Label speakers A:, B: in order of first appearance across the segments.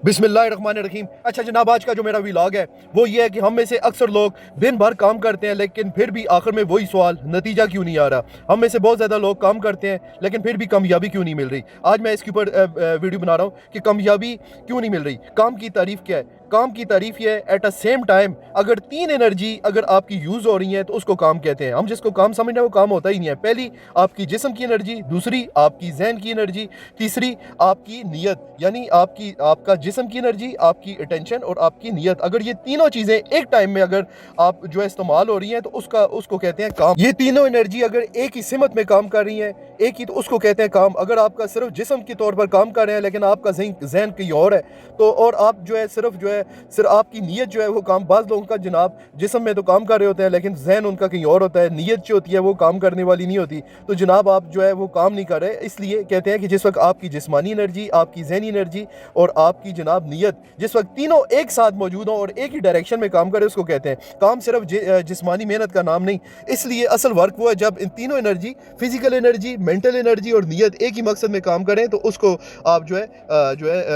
A: बिस्मिल्लाहिर्रहमानिर्रहीम। अच्छा जनाब, आज का जो मेरा व्लॉग है वो ये है कि हम में से अक्सर लोग दिन भर काम करते हैं लेकिन फिर भी आखिर में वही सवाल, नतीजा क्यों नहीं आ रहा। हम में से बहुत ज़्यादा लोग काम करते हैं लेकिन फिर भी कामयाबी क्यों नहीं मिल रही। आज मैं इसके ऊपर वीडियो बना रहा हूँ कि कामयाबी क्यों नहीं मिल रही। काम की तारीफ़ क्या है? काम की तारीफ ये है एट अ सेम टाइम अगर तीन एनर्जी अगर आपकी यूज़ हो रही है तो उसको काम कहते हैं। हम जिसको काम समझ रहे हैं वो काम होता ही नहीं है। पहली आपकी जिस्म की एनर्जी, दूसरी आपकी जहन की एनर्जी, तीसरी आपकी नीयत, यानी आपका जिस्म की एनर्जी, आपकी अटेंशन और आपकी नीयत। अगर ये तीनों चीज़ें एक टाइम में अगर आप जो है इस्तेमाल हो रही हैं तो उसको कहते हैं काम। ये तीनों एनर्जी अगर एक ही सिमत में काम कर रही हैं, एक ही, तो उसको कहते हैं काम। अगर आपका सिर्फ जिस्म के तौर पर काम कर रहे हैं लेकिन आपका जहन कहीं और है तो, और आप जो है सिर्फ आपकी नीयत जो है वो काम, बाज़ लोगों का जनाब जिस्म में तो काम कर रहे होते हैं लेकिन जहन उनका कहीं और होता है, नीयत जो होती है वो काम करने वाली नहीं होती। तो जनाब आप जो है वो काम नहीं कर रहे। इसलिए कहते हैं कि जिस वक्त आपकी जिस्मानी एनर्जी, आपकी जहनी एनर्जी और आपकी जनाब नीयत जिस वक्त तीनों एक साथ मौजूद हो और एक ही डायरेक्शन में काम करे उसको कहते हैं काम। सिर्फ जिस्मानी मेहनत का नाम नहीं। इसलिए असल वर्क वो है जब इन तीनों energy, physical energy, mental energy और नीयत एक ही मकसद में काम करें तो उसको आप जो है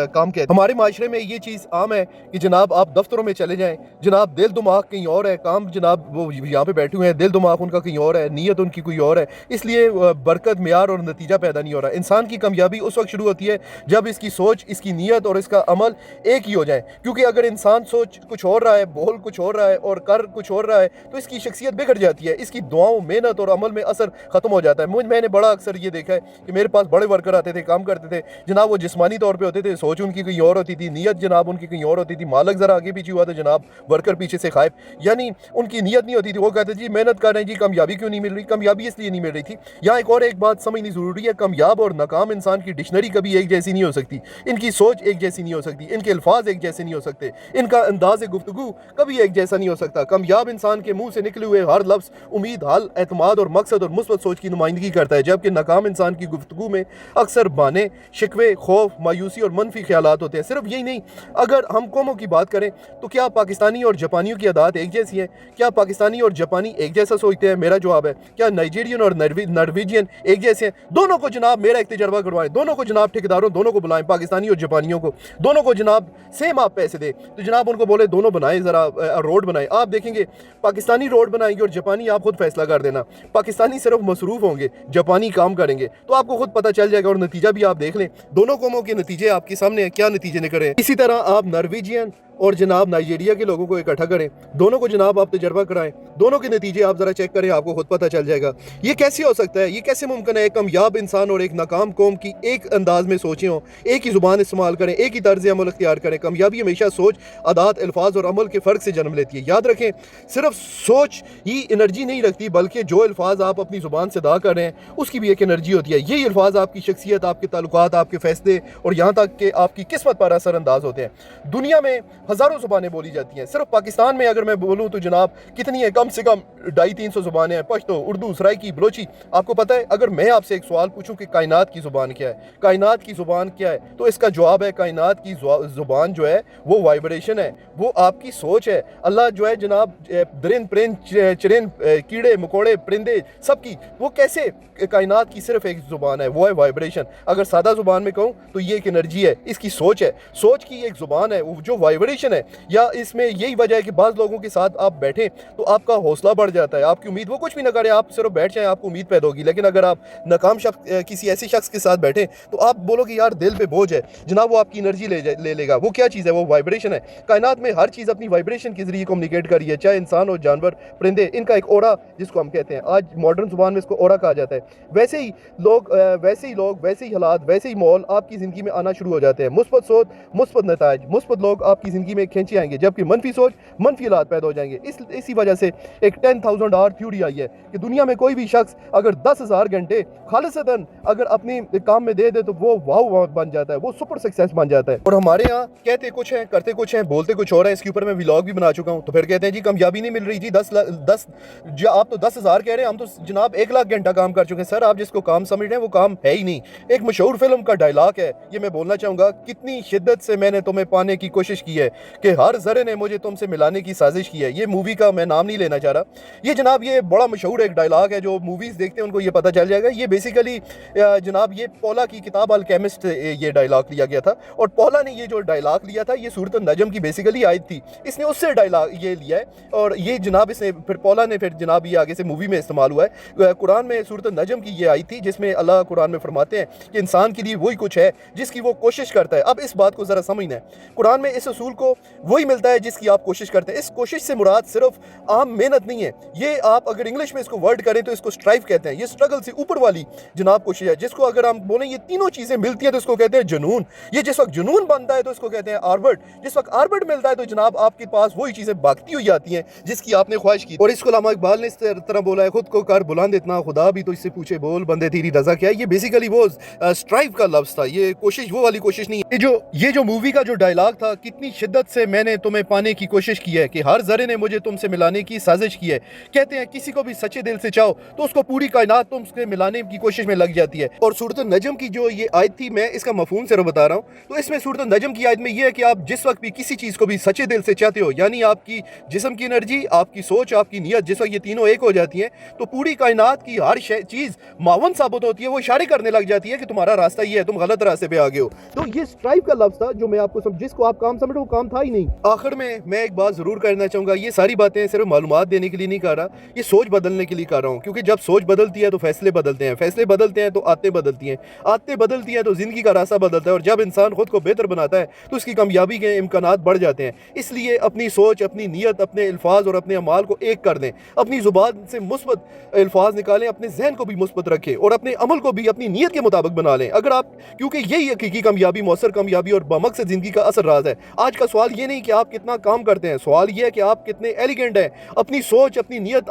A: काम कहते हैं। हमारे माशरे में ये चीज़ आम है कि जनाब आप दफ्तरों में चले जाएं, जनाब दिल दिमाग कहीं और है, काम जनाब वो यहाँ पे बैठे हुए हैं, दिल दिमाग उनका कहीं और है, नीयत उनकी कोई और है। इसलिए बरकत, मेयार और नतीजा पैदा नहीं हो रहा। इंसान की कामयाबी उस वक्त शुरू होती है जब इसकी सोच, इसकी नीयत और इसका अमल एक ही हो जाए। क्योंकि अगर इंसान सोच कुछ और रहा है, बोल कुछ और रहा है और कर कुछ और रहा है तो इसकी शख्सियत बिगड़ जाती है, इसकी दुआओं, मेहनत और अमल में असर खत्म हो जाता है। मैंने बड़ा अक्सर ये देखा है कि मेरे पास बड़े वर्कर आते थे, काम करते थे जनाब, वो जिस्मानी तौर पे होते थे, सोच उनकी कहीं और होती थी, नीयत जनाब उनकी कहीं और होती थी। मालक जरा आगे पीछे हुआ तो जनाब वर्कर पीछे से खाइब, यानी उनकी नीयत नहीं होती थी। वो कहते जी मेहनत कर रहे हैं जी, कामयाबी क्यों नहीं मिल रही। कामयाबी इसलिए नहीं मिल रही थी। यहाँ एक बात समझनी जरूरी है, कामयाब और नाकाम इंसान की डिक्शनरी कभी एक जैसी नहीं हो सकती, इनकी सोच एक जैसी नहीं हो सकती, इनके अल्फाज एक जैसे नहीं हो सकते, इनका अंदाज गुफ्तगू कभी एक जैसा नहीं हो सकता। कामयाब इंसान के मुंह से निकले हुए हर लफ्ज़ उम्मीद, हल, एतमाद और मकसद और मुस्बत सोच की नुमाइंदगी करता है, जबकि नाकाम इंसान की गुफ्तगू में अक्सर बहाने, शिकवे, खौफ, मायूसी और मनफी ख्यालात होते हैं। सिर्फ यही नहीं, अगर हम कौमों की बात करें तो क्या पाकिस्तानी और जापानियों की आदत एक जैसी है? क्या पाकिस्तानी और जापानी एक जैसा सोचते हैं? मेरा जवाब है क्या नाइजीरियन और नॉर्वेजियन एक जैसे हैं? दोनों को जनाब मेरा एक तजर्बा करवाएं, दोनों को जनाब ठेकेदारों दोनों को बुलाएं, पाकिस्तानी और जापानियों को, दोनों को जनाब सेम आप पैसे दे तो जनाब उनको बोले दोनों बनाएं, जरा रोड बनाएं। आप देखेंगे पाकिस्तानी रोड बनाएंगे और जापानी, आप खुद फैसला कर देना, पाकिस्तानी सिर्फ मसरूफ होंगे, जापानी काम करेंगे, तो आपको खुद पता चल जाएगा। और नतीजा भी आप देख लें, दोनों कौमों के नतीजे आपके सामने हैं, क्या नतीजे निकल रहे हैं। इसी तरह आप नॉर्वेजियन और जनाब नाइजीरिया के लोगों को इकट्ठा करें, दोनों को जनाब आप तजर्बा कराएं, दोनों के नतीजे आप ज़रा चेक करें, आपको खुद पता चल जाएगा। ये कैसे हो सकता है, ये कैसे मुमकिन है? एक कामयाब इंसान और एक नाकाम कौम की एक अंदाज में सोचें हों, एक ही ज़ुबान इस्तेमाल करें, एक ही तर्ज अमल अख्तियार करें। कामयाबी हमेशा सोच, आदात, अल्फाज और अमल के फ़र्क से जन्म लेती है। याद रखें, सिर्फ सोच ही एनर्जी नहीं रखती, बल्कि जो अल्फाज आप अपनी ज़ुबान से अदा कर रहे हैं उसकी भी एक एनर्जी होती है। यही अल्फाज आपकी शख्सियत, आपके ताल्लुकात, आपके फ़ैसले और यहाँ तक कि आपकी किस्मत पर असरअंदाज होते हैं। दुनिया में हज़ारों ज़ुबानें बोली जाती हैं, सिर्फ पाकिस्तान में अगर मैं बोलूँ तो जनाब कितनी है, कम से कम 250-300 ज़ुबानें हैं। पश्तो, उर्दू, सराइकी, बलोची। आपको पता है अगर मैं आपसे एक सवाल पूछूं कि कायनात की ज़ुबान क्या है, कायनात की ज़ुबान क्या है, तो इसका जवाब है कायनात की ज़ुबान जो है वो वाइब्रेशन है, वो आपकी सोच है। अल्लाह जो है जनाब दरिंद, परिंद, चरिंद, कीड़े मकोड़े, परिंदे, सबकी वो कैसे कायनात की सिर्फ एक ज़ुबान है, वो है वाइब्रेशन। अगर सादा ज़ुबान में कहूँ तो ये एक एनर्जी है, इसकी सोच है, सोच की एक ज़ुबान है, वो जो वाइब्रेशन है। या इसमें यही वजह है कि बाज़ लोगों के साथ आप बैठें तो आपका हौसला बढ़ जाता है, आपकी उम्मीद, वो कुछ भी ना करे, आप सिर्फ बैठ जाएं, आपको उम्मीद पैदा होगी। लेकिन अगर आप नाकाम शख्स, किसी ऐसे शख्स के साथ बैठें तो आप बोलोगे यार दिल पे बोझ है, जनाब वो आपकी एनर्जी ले लेगा। वो क्या चीज़ है? वो वाइब्रेशन है। कायनात में हर चीज़ अपनी वाइब्रेशन के जरिए कम्युनिकेट कर रही है, चाहे इंसान हो, जानवर, परिंदे, इनका एक ओरा जिसको हम कहते हैं, आज मॉडर्न जुबान में इसको ओरा कहा जाता है। वैसे ही लोग, वैसे ही हालात, वैसे ही माहौल आपकी ज़िंदगी में आना शुरू हो जाते हैं। मुस्बत सोच, मुस्बत नताइज, मुस्बत लोग आपकी ज़िंदगी में खींचे आएंगे, जबकि मनफी सोच, मनफी हालात पैदा हो जाएंगे। इसी वजह से एक 10,000 आवर थ्योरी आई है कि दुनिया में कोई भी शख्स अगर 10,000 घंटे खालिसतन अगर अपने काम में दे दे तो वो वाव बन जाता है, वो सुपर सक्सेस बन जाता है। और हमारे यहाँ कहते कुछ हैं, करते कुछ हैं, बोलते कुछ और है। इसके ऊपर मैं व्लॉग भी बना चुका हूँ। तो फिर कहते हैं जी कामयाबी नहीं मिल रही जी, 10 जो आप तो 10,000 कह रहे हैं, हम तो जनाब 1,00,000 घंटा काम कर चुके हैं। सर आप जिसको काम समझ रहे हैं वो काम है ही नहीं। एक मशहूर फिल्म का डायलॉग है, ये मैं बोलना चाहूँगा, कितनी शिद्दत से मैंने तुम्हें पाने की कोशिश की है, कि हर ज़रे ने मुझे तुमसे मिलाने की साजिश की है। ये मूवी का मैं नाम नहीं लेना चाह रहा। ये जनाब ये बड़ा मशहूर एक डायलॉग है, जो मूवीज़ देखते हैं उनको ये पता चल जाएगा। ये बेसिकली जनाब ये पौला की किताब अल-केमिस्ट ये डायलॉग लिया गया था, और पौला ने ये जो डायलॉग लिया था ये सूरत नजम की बेसिकली आयत थी, इसने उससे डायलॉग ये लिया है, और ये जनाब इसने फिर पौला ने फिर जनाब ये आगे से मूवी में इस्तेमाल हुआ है। कुरान में सूरत नजम की ये आयत थी जिसमें अल्लाह कुरान में फरमाते हैं कि इंसान के लिए वही कुछ है जिसकी वो कोशिश करता है। अब इस बात को ज़रा समझना है, कुरान में इस असूल को वही मिलता है जिसकी आप कोशिश करते हैं। इस कोशिश से मुराद सिर्फ आम मेहनत नहीं है, ये आप अगर इंग्लिश में इसको वर्ड करें तो इसको स्ट्राइव कहते हैं। ये स्ट्रगल से ऊपर वाली जनाब कोशिश है, जिसको अगर हम बोलें ये तीनों चीज़ें मिलती हैं तो इसको कहते हैं जुनून। ये जिस वक्त जुनून बनता है तो इसको कहते हैं आर्बर्ड। जिस वक्त आर्बर्ड मिलता है तो जनाब आपके पास वही चीज़ें भागती हुई आती हैं जिसकी आपने ख्वाहिश की। और इसको अल्लामा इकबाल ने इस तरह बोला है, खुद को कर बुलंद इतना खुदा भी तो इससे पूछे बोल, बंदे तेरी रजा क्या है। ये बेसिकली वो स्ट्राइव का लफ्ज़ था, ये कोशिश वो वाली कोशिश नहीं है। ये जो मूवी का जो डायलॉग था, कितनी शिद्दत से मैंने तुम्हें पाने की कोशिश की है कि हर ज़रे ने मुझे तुमसे मिलाने की साजिश की है। कहते हैं किसी को भी सच्चे दिल से चाहो तो उसको पूरी कायनात तुमसे मिलाने की कोशिश में लग जाती है। और सूरत नजम की जो ये आयत थी, मैं इसका मफहूम से बता रहा हूँ, तो इसमें सूरत नजम की आयत में ये है कि आप जिस वक्त भी किसी चीज़ को भी सच्चे दिल से चाहते हो, यानी आपकी जिस्म की एनर्जी, आपकी सोच, आपकी नीयत, जिस वक्त ये तीनों एक हो जाती हैं तो पूरी कायनात की हर चीज़ मावन साबित होती है, वो इशारे करने लग जाती है कि तुम्हारा रास्ता ये है, तुम गलत रास्ते पे आ गए हो। तो ये स्ट्राइव का लफ्ज़ था जो मैं आपको जिसको आप काम समझो वो काम था ही नहीं। आखिर में मैं एक बात ज़रूर करना चाहूँगा, ये सारी बातें सिर्फ मालूमात देने के लिए नहीं कर रहा, ये सोच बदलने के लिए कर रहा हूँ, क्योंकि जब सोच बदलती है तो फैसले बदलते हैं, फैसले बदलते हैं तो आदतें बदलती हैं, आदतें बदलती हैं तो ज़िंदगी का रास्ता बदलता है, और जब इंसान खुद को बेहतर बनाता है तो उसकी कामयाबी के इम्कानात बढ़ जाते हैं। इसलिए अपनी सोच, अपनी नीयत, अपने अल्फाज और अपने अमाल को एक कर दें, अपनी ज़ुबान से मुस्बत अल्फाज निकालें, अपने जहन को भी मुस्बत रखें और अपने अमल को भी अपनी नीयत के मुताबिक बना लें। अगर आप, क्योंकि यही हकीकी कामयाबी, मौसर कामयाबी और बामकसद ज़िंदगी का असर राज है। आज का सवाल ये नहीं कि आप कितना काम करते हैं, सवाल ये है कि आप कितने एलिगेंट हैं। अपनी सोच, अपनी नीयत